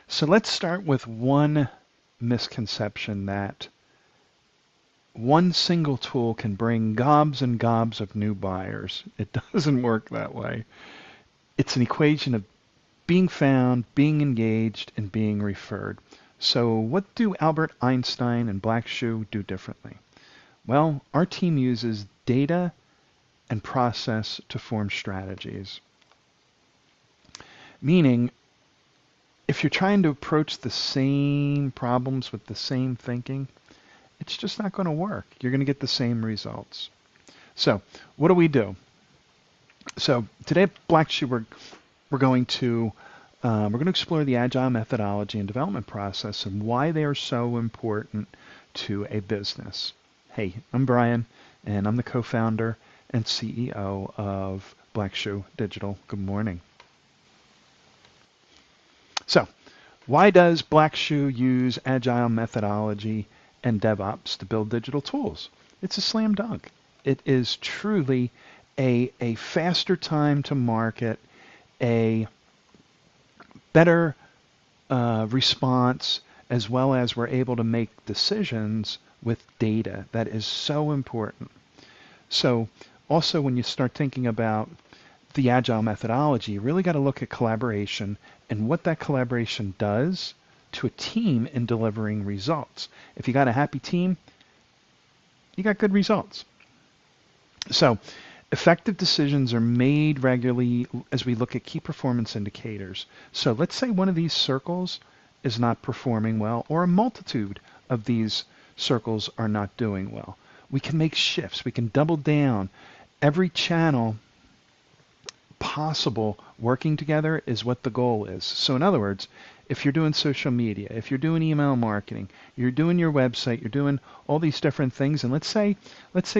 So let's start with one misconception that one single tool can bring gobs and gobs of new buyers. It doesn't work that way. It's an equation of being found, being engaged, and being referred. So what do Albert Einstein and Blackshoe do differently? Well, our team uses data and process to form strategies. Meaning, if you're trying to approach the same problems with the same thinking, it's just not going to work. You're going to get the same results. So what do? So today at Blackshoe, we're going to explore the Agile methodology and development process and why they are so important to a business. Hey, I'm Brian, and I'm the co-founder and CEO of Blackshoe Digital. Good morning. So, why does Blackshoe use Agile methodology and DevOps to build digital tools? It's a slam dunk. It is truly a faster time to market, a better response, as well as we're able to make decisions with data. That is so important. So also when you start thinking about the Agile methodology, you really got to look at collaboration and what that collaboration does to a team in delivering results. If you got a happy team, you got good results. So effective decisions are made regularly as we look at key performance indicators. So let's say one of these circles is not performing well, or a multitude of these circles are not doing well. We can make shifts. We can double down. Every channel possible working together is what the goal is. So in other words, if you're doing social media, if you're doing email marketing, you're doing your website, you're doing all these different things, and let's say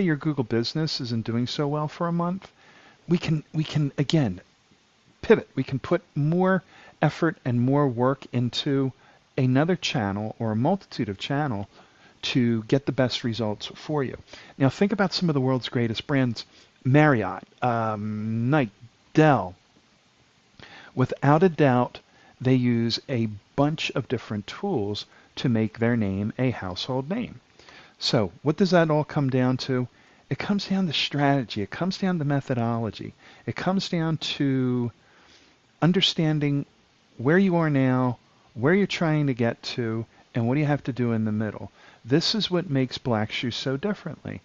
your Google business isn't doing so well for a month, we can again pivot. We can put more effort and more work into another channel or a multitude of channel to get the best results for you. Now think about some of the world's greatest brands: Marriott, Nike, Dell. Without a doubt, they use a bunch of different tools to make their name a household name. So what does that all come down to? It comes down to strategy. It comes down to methodology. It comes down to understanding where you are now, where you're trying to get to, and what do you have to do in the middle. This is what makes Blackshoe so differently.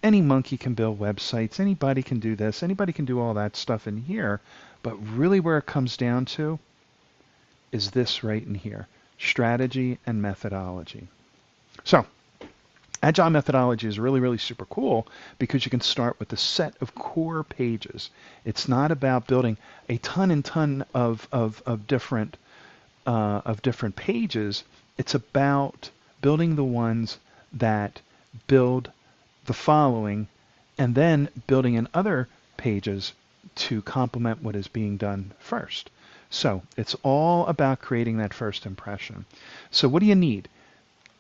Any monkey can build websites. Anybody can do this. Anybody can do all that stuff in here. But really where it comes down to is this right in here: strategy and methodology. So Agile methodology is really, really super cool because you can start with a set of core pages. It's not about building a ton and ton of different pages. It's about building the ones that build the following, and then building in other pages to complement what is being done first. So it's all about creating that first impression. So what do you need?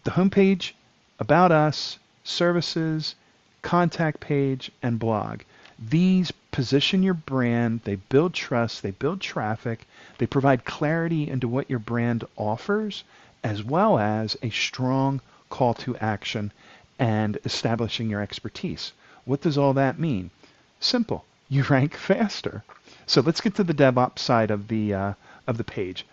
The homepage, about us, services, contact page, and blog. These position your brand, they build trust, they build traffic, they provide clarity into what your brand offers, as well as a strong call to action and establishing your expertise. What does all that mean? Simple. You rank faster. So let's get to the DevOps side of the page.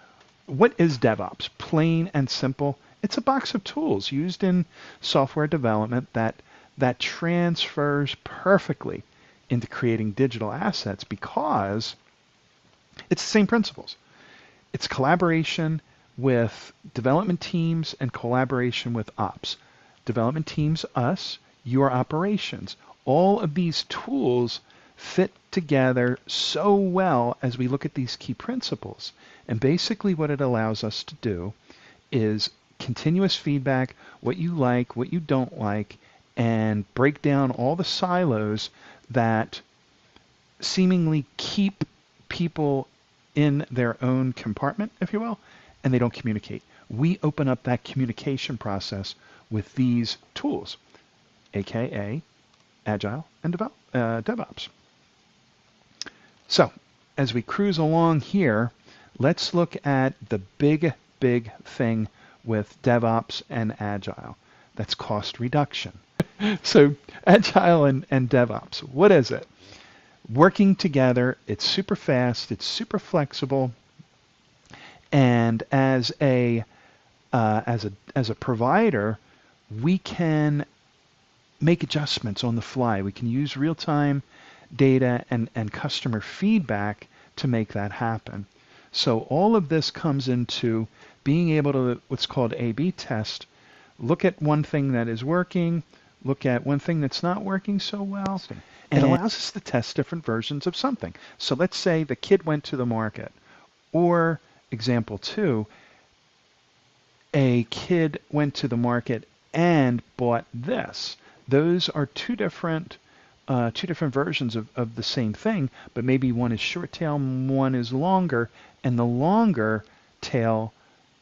What is DevOps? Plain and simple. It's a box of tools used in software development that transfers perfectly into creating digital assets because it's the same principles. It's collaboration with development teams and collaboration with ops. Development teams, us, your operations. All of these tools fit together so well as we look at these key principles. And basically what it allows us to do is continuous feedback, what you like, what you don't like, and break down all the silos that seemingly keep people in their own compartment, if you will, and they don't communicate. We open up that communication process with these tools, aka Agile and DevOps. So as we cruise along here, let's look at the big big thing with DevOps and Agile. That's cost reduction. So Agile and DevOps, what is it? Working together, it's super fast, it's super flexible, and as a provider, we can make adjustments on the fly. We can use real-time data and customer feedback to make that happen. So all of this comes into being able to what's called A/B test, look at one thing that is working, look at one thing that's not working so well, and it allows us to test different versions of something. So let's say the kid went to the market, or example 2, a kid went to the market and bought this. Those are two different versions of the same thing, but maybe one is short tail, one is longer, and the longer tail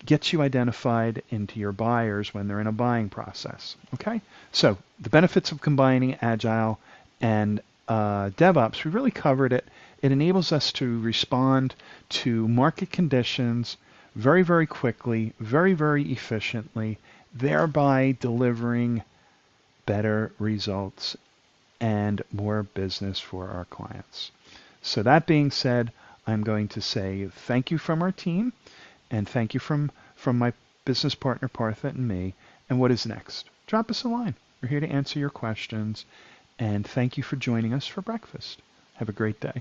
gets you identified into your buyers when they're in a buying process. Okay, so the benefits of combining Agile and DevOps, we really covered it. It enables us to respond to market conditions very, very quickly, very, very efficiently, thereby delivering better results and more business for our clients. So that being said, I'm going to say thank you from our team, and thank you from my business partner Partha and me. And what is next? Drop us a line. We're here to answer your questions. And thank you for joining us for breakfast. Have a great day.